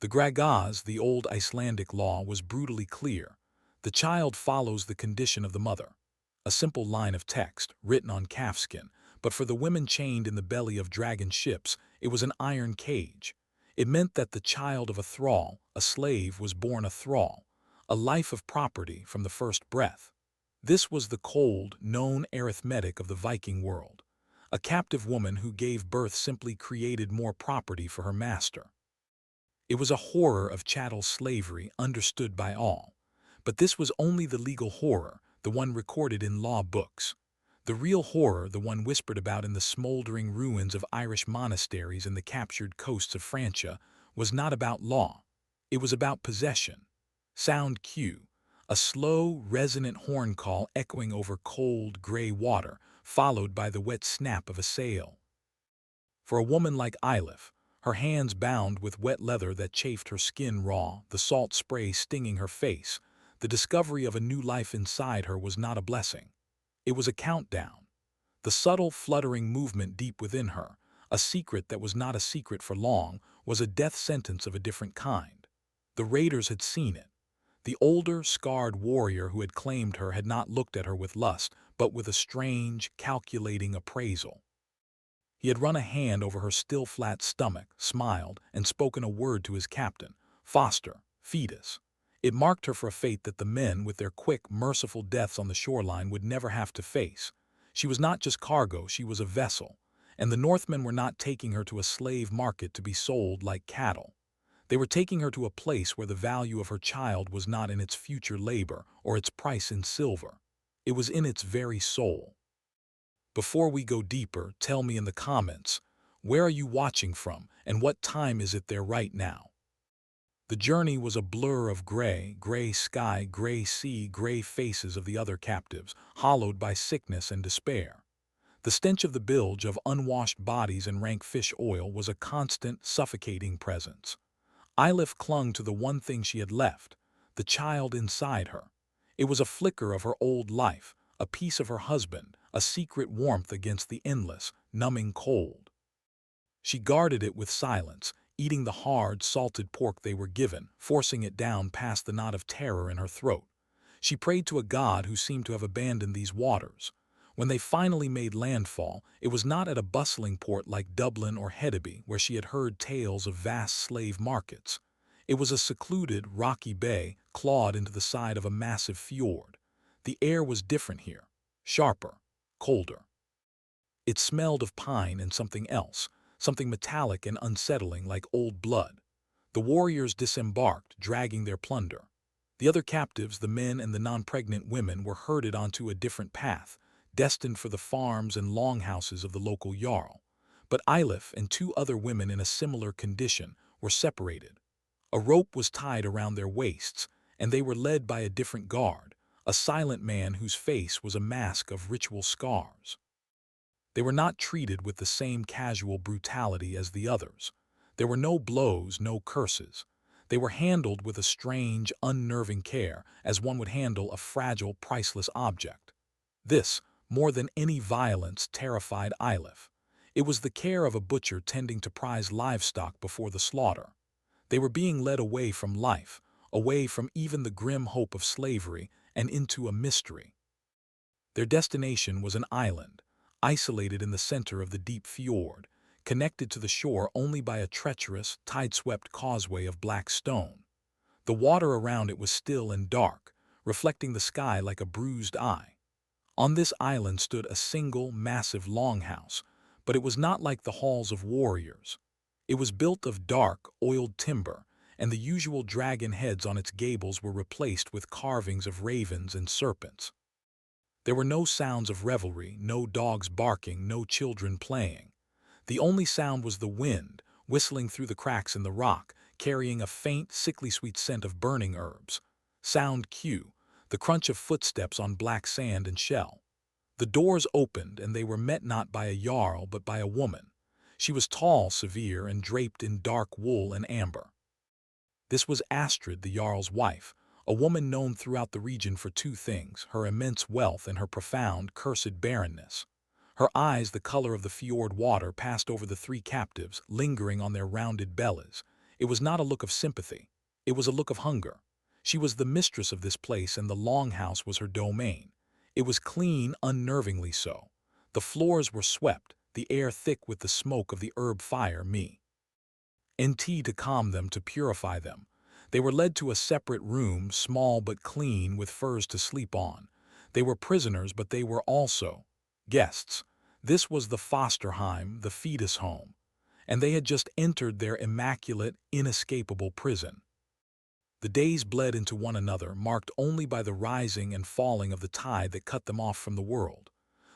The Grágás, the old Icelandic law, was brutally clear. The child follows the condition of the mother. A simple line of text, written on calfskin, but for the women chained in the belly of dragon ships, it was an iron cage. It meant that the child of a thrall, a slave, was born a thrall, a life of property from the first breath. This was the cold, known arithmetic of the Viking world. A captive woman who gave birth simply created more property for her master. It was a horror of chattel slavery understood by all. But this was only the legal horror, the one recorded in law books. The real horror, the one whispered about in the smoldering ruins of Irish monasteries and the captured coasts of Francia, was not about law. It was about possession. Sound cue, a slow, resonant horn call echoing over cold, gray water, followed by the wet snap of a sail. For a woman like Eilif, her hands bound with wet leather that chafed her skin raw, the salt spray stinging her face, the discovery of a new life inside her was not a blessing. It was a countdown. The subtle, fluttering movement deep within her, a secret that was not a secret for long, was a death sentence of a different kind. The raiders had seen it. The older, scarred warrior who had claimed her had not looked at her with lust, but with a strange, calculating appraisal. He had run a hand over her still flat stomach, smiled, and spoken a word to his captain, Foster, fetus. It marked her for a fate that the men, with their quick, merciful deaths on the shoreline, would never have to face. She was not just cargo, she was a vessel, and the Northmen were not taking her to a slave market to be sold like cattle. They were taking her to a place where the value of her child was not in its future labor or its price in silver. It was in its very soul. Before we go deeper, tell me in the comments, where are you watching from and what time is it there right now? The journey was a blur of gray sky, gray sea, gray faces of the other captives, hollowed by sickness and despair. The stench of the bilge of unwashed bodies and rank fish oil was a constant, suffocating presence. Eilif clung to the one thing she had left, the child inside her. It was a flicker of her old life, a piece of her husband, a secret warmth against the endless, numbing cold. She guarded it with silence, eating the hard, salted pork they were given, forcing it down past the knot of terror in her throat. She prayed to a god who seemed to have abandoned these waters. When they finally made landfall, it was not at a bustling port like Dublin or Hedeby, where she had heard tales of vast slave markets. It was a secluded, rocky bay, clawed into the side of a massive fjord. The air was different here, sharper, colder. It smelled of pine and something else, something metallic and unsettling like old blood. The warriors disembarked, dragging their plunder. The other captives, the men and the non-pregnant women, were herded onto a different path, destined for the farms and longhouses of the local jarl. But Eilif and two other women in a similar condition were separated. A rope was tied around their waists, and they were led by a different guard, a silent man whose face was a mask of ritual scars. They were not treated with the same casual brutality as the others. There were no blows, no curses. They were handled with a strange, unnerving care, as one would handle a fragile, priceless object. This, more than any violence, terrified Eilif. It was the care of a butcher tending to prize livestock before the slaughter. They were being led away from life, away from even the grim hope of slavery, and into a mystery. Their destination was an island, isolated in the center of the deep fjord, connected to the shore only by a treacherous, tide-swept causeway of black stone. The water around it was still and dark, reflecting the sky like a bruised eye. On this island stood a single, massive longhouse, but it was not like the halls of warriors. It was built of dark, oiled timber, and the usual dragon heads on its gables were replaced with carvings of ravens and serpents. There were no sounds of revelry, no dogs barking, no children playing. The only sound was the wind, whistling through the cracks in the rock, carrying a faint, sickly-sweet scent of burning herbs. Sound cue, the crunch of footsteps on black sand and shell. The doors opened, and they were met not by a jarl but by a woman. She was tall, severe, and draped in dark wool and amber. This was Astrid, the jarl's wife, a woman known throughout the region for two things, her immense wealth and her profound, cursed barrenness. Her eyes, the color of the fjord water, passed over the three captives, lingering on their rounded bellies. It was not a look of sympathy. It was a look of hunger. She was the mistress of this place, and the longhouse was her domain. It was clean, unnervingly so. The floors were swept, the air thick with the smoke of the herb fire, and tea to calm them, to purify them. They were led to a separate room, small but clean, with furs to sleep on. They were prisoners, but they were also guests. This was the Fóstur-heim, the fetus home, and they had just entered their immaculate, inescapable prison. The days bled into one another, marked only by the rising and falling of the tide that cut them off from the world.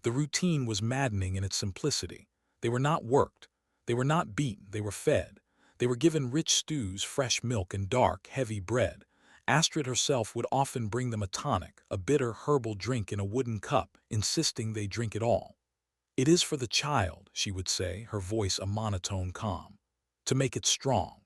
The routine was maddening in its simplicity. They were not worked. They were not beaten. They were fed. They were given rich stews, fresh milk, and dark, heavy bread. Astrid herself would often bring them a tonic, a bitter herbal drink in a wooden cup, insisting they drink it all. "It is for the child," she would say, her voice a monotone calm, "to make it strong."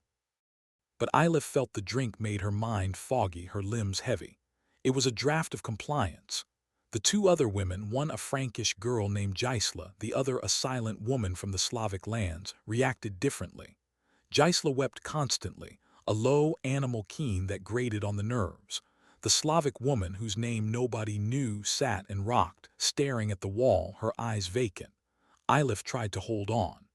But Eilif felt the drink made her mind foggy, her limbs heavy. It was a draft of compliance. The two other women, one a Frankish girl named Gisela, the other a silent woman from the Slavic lands, reacted differently. Gisela wept constantly, a low animal keen that grated on the nerves. The Slavic woman, whose name nobody knew, sat and rocked, staring at the wall, her eyes vacant. Eilif tried to hold on.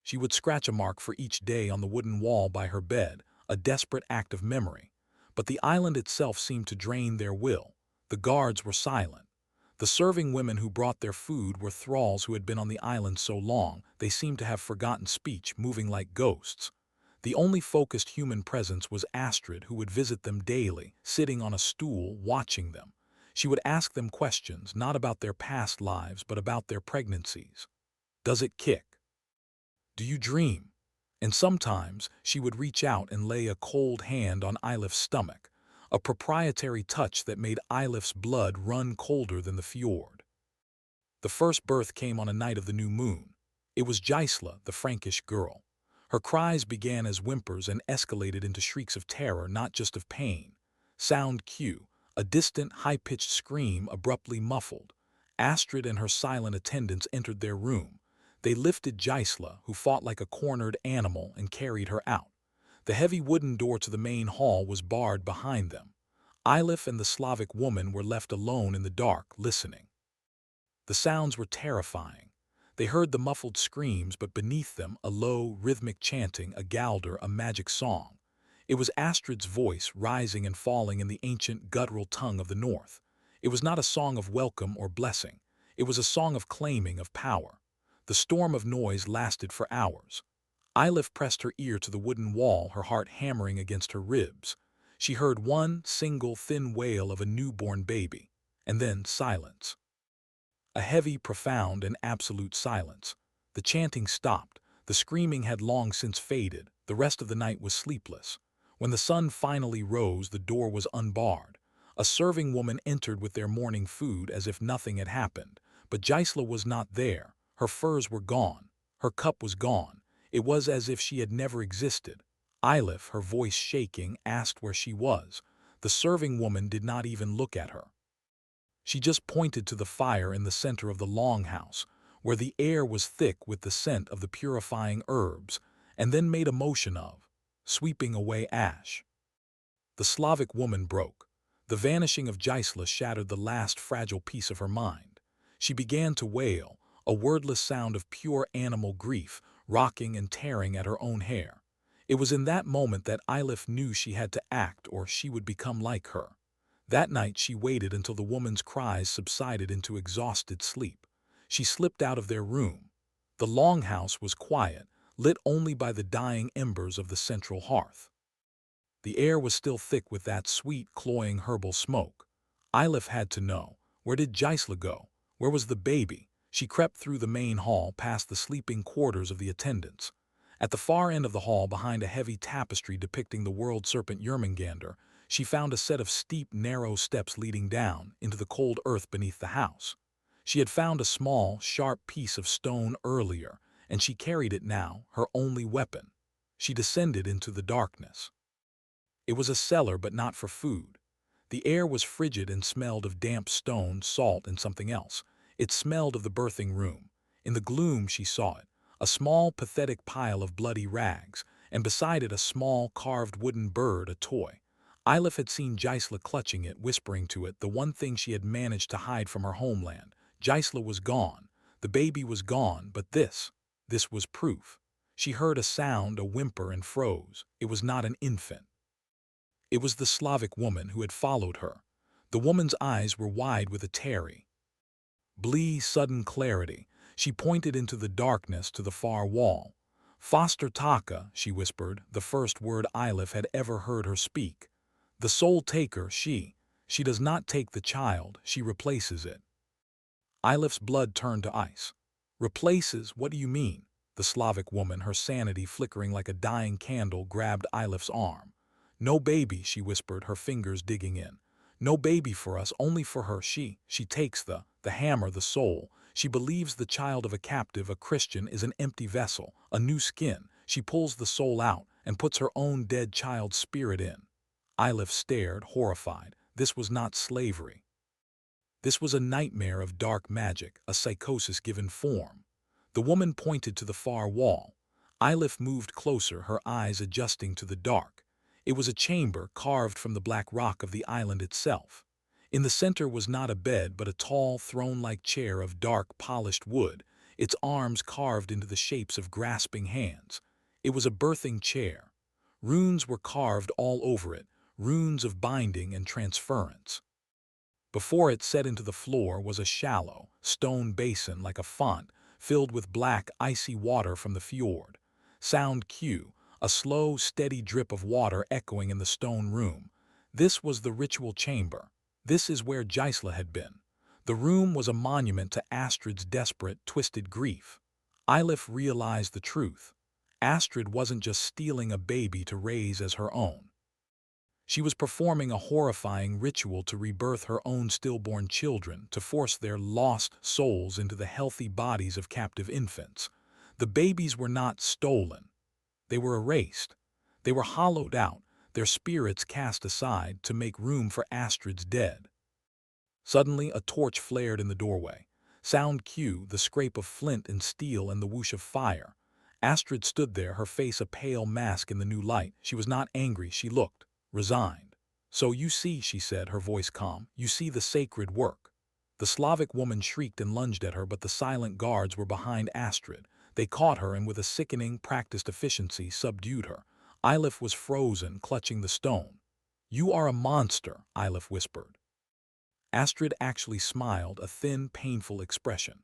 She would scratch a mark for each day on the wooden wall by her bed, a desperate act of memory. But the island itself seemed to drain their will. The guards were silent. The serving women who brought their food were thralls who had been on the island so long they seemed to have forgotten speech, moving like ghosts. The only focused human presence was Astrid, who would visit them daily, sitting on a stool, watching them. She would ask them questions, not about their past lives, but about their pregnancies. "Does it kick? Do you dream?" And sometimes she would reach out and lay a cold hand on Eilif's stomach, a proprietary touch that made Eilif's blood run colder than the fjord. The first birth came on a night of the new moon. It was Gisela, the Frankish girl. Her cries began as whimpers and escalated into shrieks of terror, not just of pain. Sound cue, a distant, high-pitched scream abruptly muffled. Astrid and her silent attendants entered their room. They lifted Gisela, who fought like a cornered animal, and carried her out. The heavy wooden door to the main hall was barred behind them. Eilif and the Slavic woman were left alone in the dark, listening. The sounds were terrifying. They heard the muffled screams, but beneath them a low, rhythmic chanting, a galder, a magic song. It was Astrid's voice, rising and falling in the ancient guttural tongue of the north. It was not a song of welcome or blessing. It was a song of claiming, of power. The storm of noise lasted for hours. Eilif pressed her ear to the wooden wall, her heart hammering against her ribs. She heard one single thin wail of a newborn baby, and then silence. A heavy, profound, and absolute silence. The chanting stopped. The screaming had long since faded. The rest of the night was sleepless. When the sun finally rose, the door was unbarred. A serving woman entered with their morning food as if nothing had happened. But Gisela was not there. Her furs were gone. Her cup was gone. It was as if she had never existed. Eilif, her voice shaking, asked where she was. The serving woman did not even look at her. She just pointed to the fire in the center of the longhouse, where the air was thick with the scent of the purifying herbs, and then made a motion of sweeping away ash. The Slavic woman broke. The vanishing of Gisela shattered the last fragile piece of her mind. She began to wail, a wordless sound of pure animal grief, rocking and tearing at her own hair. It was in that moment that Eilif knew she had to act, or she would become like her. That night she waited until the woman's cries subsided into exhausted sleep. She slipped out of their room. The longhouse was quiet, lit only by the dying embers of the central hearth. The air was still thick with that sweet, cloying herbal smoke. Eilif had to know. Where did Gisela go? Where was the baby? She crept through the main hall, past the sleeping quarters of the attendants. At the far end of the hall, behind a heavy tapestry depicting the world serpent Jörmungandr, she found a set of steep, narrow steps leading down into the cold earth beneath the house. She had found a small, sharp piece of stone earlier, and she carried it now, her only weapon. She descended into the darkness. It was a cellar, but not for food. The air was frigid and smelled of damp stone, salt, and something else. It smelled of the birthing room. In the gloom she saw it, a small, pathetic pile of bloody rags, and beside it a small, carved wooden bird, a toy. Eilif had seen Gisela clutching it, whispering to it the one thing she had managed to hide from her homeland. Gisela was gone. The baby was gone, but this was proof. She heard a sound, a whimper, and froze. It was not an infant. It was the Slavic woman who had followed her. The woman's eyes were wide with a tarry, sudden clarity. She pointed into the darkness to the far wall. Foster Taka, she whispered, the first word Eilif had ever heard her speak. The soul taker, she does not take the child, she replaces it. Eilif's blood turned to ice. Replaces? What do you mean? The Slavic woman, her sanity flickering like a dying candle, grabbed Eilif's arm. No baby, she whispered, her fingers digging in. No baby for us, only for her. She takes the hammer, the soul. She believes the child of a captive, a Christian, is an empty vessel, a new skin. She pulls the soul out and puts her own dead child's spirit in. Eilif stared, horrified. This was not slavery. This was a nightmare of dark magic, a psychosis given form. The woman pointed to the far wall. Eilif moved closer, her eyes adjusting to the dark. It was a chamber carved from the black rock of the island itself. In the center was not a bed, but a tall, throne-like chair of dark, polished wood, its arms carved into the shapes of grasping hands. It was a birthing chair. Runes were carved all over it, runes of binding and transference. Before it, set into the floor, was a shallow, stone basin like a font, filled with black, icy water from the fjord. Sound Q, a slow, steady drip of water echoing in the stone room. This was the ritual chamber. This is where Gisela had been. The room was a monument to Astrid's desperate, twisted grief. Eilif realized the truth. Astrid wasn't just stealing a baby to raise as her own. She was performing a horrifying ritual to rebirth her own stillborn children, to force their lost souls into the healthy bodies of captive infants. The babies were not stolen. They were erased. They were hollowed out, their spirits cast aside to make room for Astrid's dead. Suddenly, a torch flared in the doorway. Sound Q, the scrape of flint and steel and the whoosh of fire. Astrid stood there, her face a pale mask in the new light. She was not angry, she looked resigned. So you see, she said, her voice calm, you see the sacred work. The Slavic woman shrieked and lunged at her, but the silent guards were behind Astrid. They caught her and with a sickening, practiced efficiency subdued her. Eilif was frozen, clutching the stone. You are a monster, Eilif whispered. Astrid actually smiled, a thin, painful expression.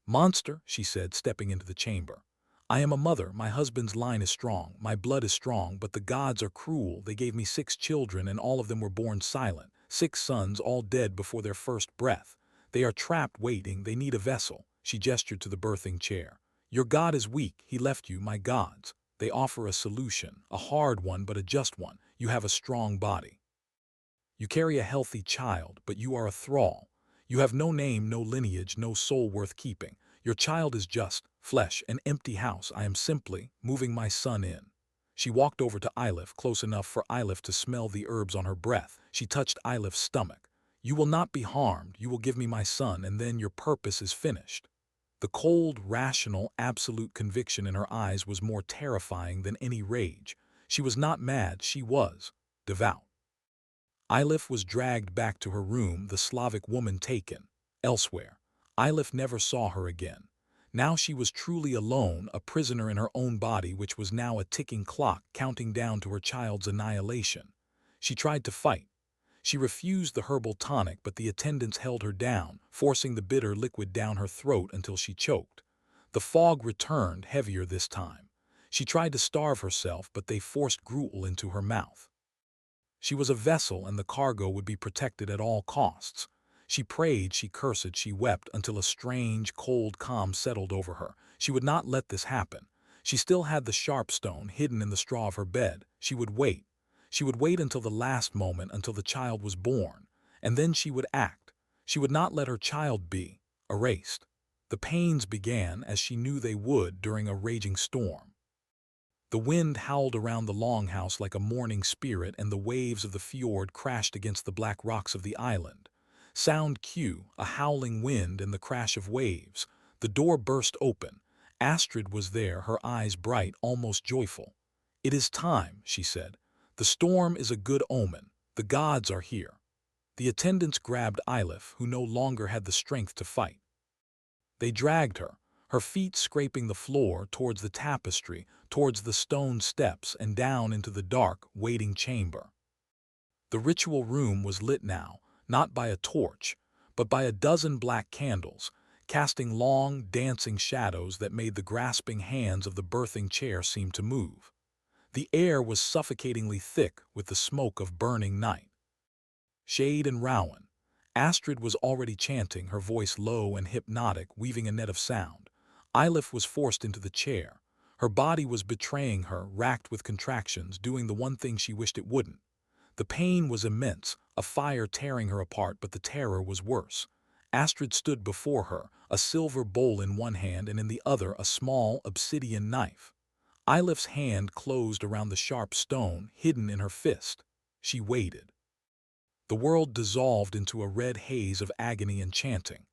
Monster, she said, stepping into the chamber. I am a mother, my husband's line is strong, my blood is strong, but the gods are cruel. They gave me 6 children and all of them were born silent. 6 sons, all dead before their first breath. They are trapped waiting, they need a vessel. She gestured to the birthing chair. Your God is weak, he left you, my gods. They offer a solution, a hard one but a just one. You have a strong body. You carry a healthy child, but you are a thrall. You have no name, no lineage, no soul worth keeping. Your child is just flesh, an empty house. I am simply moving my son in. She walked over to Eilif, close enough for Eilif to smell the herbs on her breath. She touched Eilif's stomach. You will not be harmed. You will give me my son, and then your purpose is finished. The cold, rational, absolute conviction in her eyes was more terrifying than any rage. She was not mad, she was devout. Eilif was dragged back to her room, the Slavic woman taken elsewhere. Eilif never saw her again. Now she was truly alone, a prisoner in her own body, which was now a ticking clock counting down to her child's annihilation. She tried to fight. She refused the herbal tonic, but the attendants held her down, forcing the bitter liquid down her throat until she choked. The fog returned, heavier this time. She tried to starve herself, but they forced gruel into her mouth. She was a vessel, and the cargo would be protected at all costs. She prayed, she cursed, she wept, until a strange, cold calm settled over her. She would not let this happen. She still had the sharp stone hidden in the straw of her bed. She would wait. She would wait until the last moment, until the child was born. And then she would act. She would not let her child be erased. The pains began, as she knew they would, during a raging storm. The wind howled around the longhouse like a mourning spirit, and the waves of the fjord crashed against the black rocks of the island. Sound Q, a howling wind and the crash of waves. The door burst open. Astrid was there, her eyes bright, almost joyful. "It is time," she said. "The storm is a good omen. The gods are here." The attendants grabbed Eilif, who no longer had the strength to fight. They dragged her, her feet scraping the floor, towards the tapestry, towards the stone steps, and down into the dark, waiting chamber. The ritual room was lit now, not by a torch, but by a dozen black candles, casting long, dancing shadows that made the grasping hands of the birthing chair seem to move. The air was suffocatingly thick with the smoke of burning night. Shade and Rowan. Astrid was already chanting, her voice low and hypnotic, weaving a net of sound. Eilif was forced into the chair. Her body was betraying her, racked with contractions, doing the one thing she wished it wouldn't. The pain was immense, a fire tearing her apart, but the terror was worse. Astrid stood before her, a silver bowl in one hand and in the other a small obsidian knife. Eilif's hand closed around the sharp stone, hidden in her fist. She waited. The world dissolved into a red haze of agony and chanting.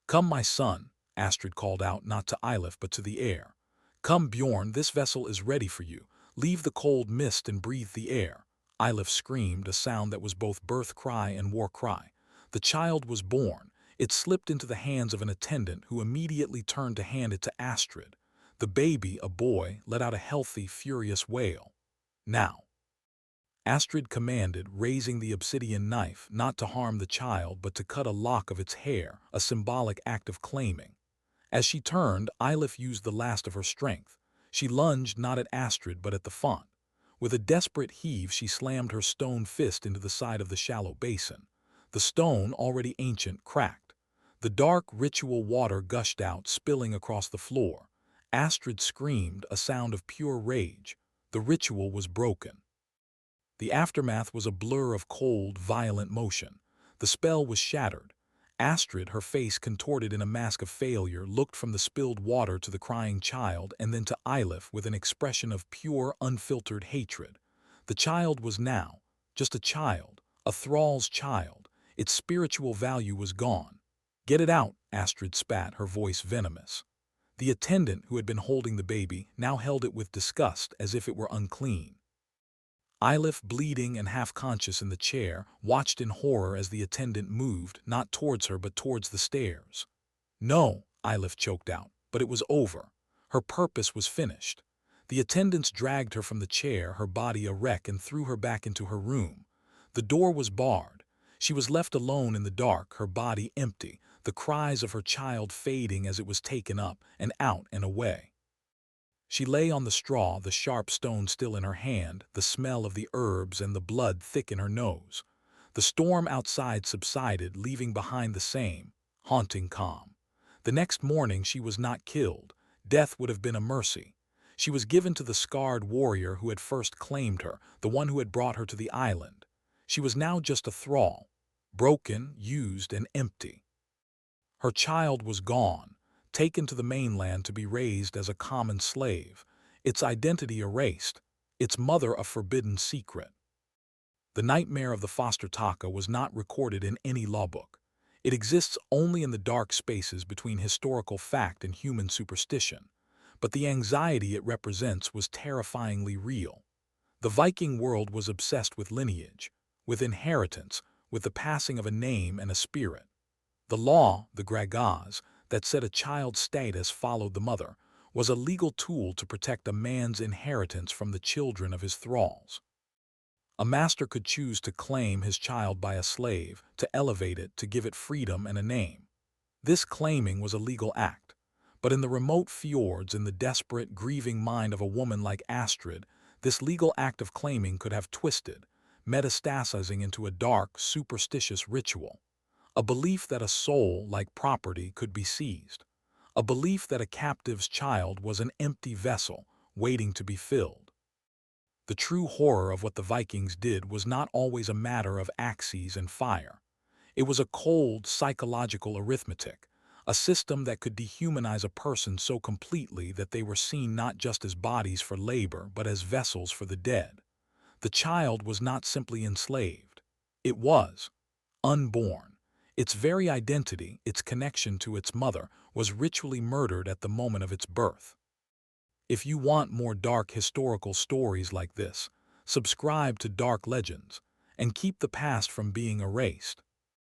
"Come, my son," Astrid called out, not to Eilif but to the air. "Come, Bjorn, this vessel is ready for you. Leave the cold mist and breathe the air." Eilif screamed, a sound that was both birth cry and war cry. The child was born. It slipped into the hands of an attendant, who immediately turned to hand it to Astrid. The baby, a boy, let out a healthy, furious wail. "Now," Astrid commanded, raising the obsidian knife, not to harm the child but to cut a lock of its hair, a symbolic act of claiming. As she turned, Eilif used the last of her strength. She lunged not at Astrid but at the font. With a desperate heave, she slammed her stone fist into the side of the shallow basin. The stone, already ancient, cracked. The dark, ritual water gushed out, spilling across the floor. Astrid screamed, a sound of pure rage. The ritual was broken. The aftermath was a blur of cold, violent motion. The spell was shattered. Astrid, her face contorted in a mask of failure, looked from the spilled water to the crying child and then to Eilif with an expression of pure, unfiltered hatred. The child was now just a child, a thrall's child. Its spiritual value was gone. "Get it out," Astrid spat, her voice venomous. The attendant, who had been holding the baby, now held it with disgust, as if it were unclean. Eilif, bleeding and half-conscious in the chair, watched in horror as the attendant moved, not towards her but towards the stairs. "No," Eilif choked out, but it was over. Her purpose was finished. The attendants dragged her from the chair, her body a wreck, and threw her back into her room. The door was barred. She was left alone in the dark, her body empty, the cries of her child fading as it was taken up and out and away. She lay on the straw, the sharp stone still in her hand, the smell of the herbs and the blood thick in her nose. The storm outside subsided, leaving behind the same haunting calm. The next morning she was not killed. Death would have been a mercy. She was given to the scarred warrior who had first claimed her, the one who had brought her to the island. She was now just a thrall, broken, used, and empty. Her child was gone, taken to the mainland to be raised as a common slave, its identity erased, its mother a forbidden secret. The nightmare of the foster taka was not recorded in any lawbook. It exists only in the dark spaces between historical fact and human superstition. But the anxiety it represents was terrifyingly real. The Viking world was obsessed with lineage, with inheritance, with the passing of a name and a spirit. The law, the Grágás, that said a child's status followed the mother, was a legal tool to protect a man's inheritance from the children of his thralls. A master could choose to claim his child by a slave, to elevate it, to give it freedom and a name. This claiming was a legal act. But in the remote fjords, in the desperate, grieving mind of a woman like Astrid, this legal act of claiming could have twisted, metastasizing into a dark, superstitious ritual. A belief that a soul, like property, could be seized. A belief that a captive's child was an empty vessel, waiting to be filled. The true horror of what the Vikings did was not always a matter of axes and fire. It was a cold, psychological arithmetic, a system that could dehumanize a person so completely that they were seen not just as bodies for labor but as vessels for the dead. The child was not simply enslaved. It was unborn. Its very identity, its connection to its mother, was ritually murdered at the moment of its birth. If you want more dark historical stories like this, subscribe to Dark Legends and keep the past from being erased.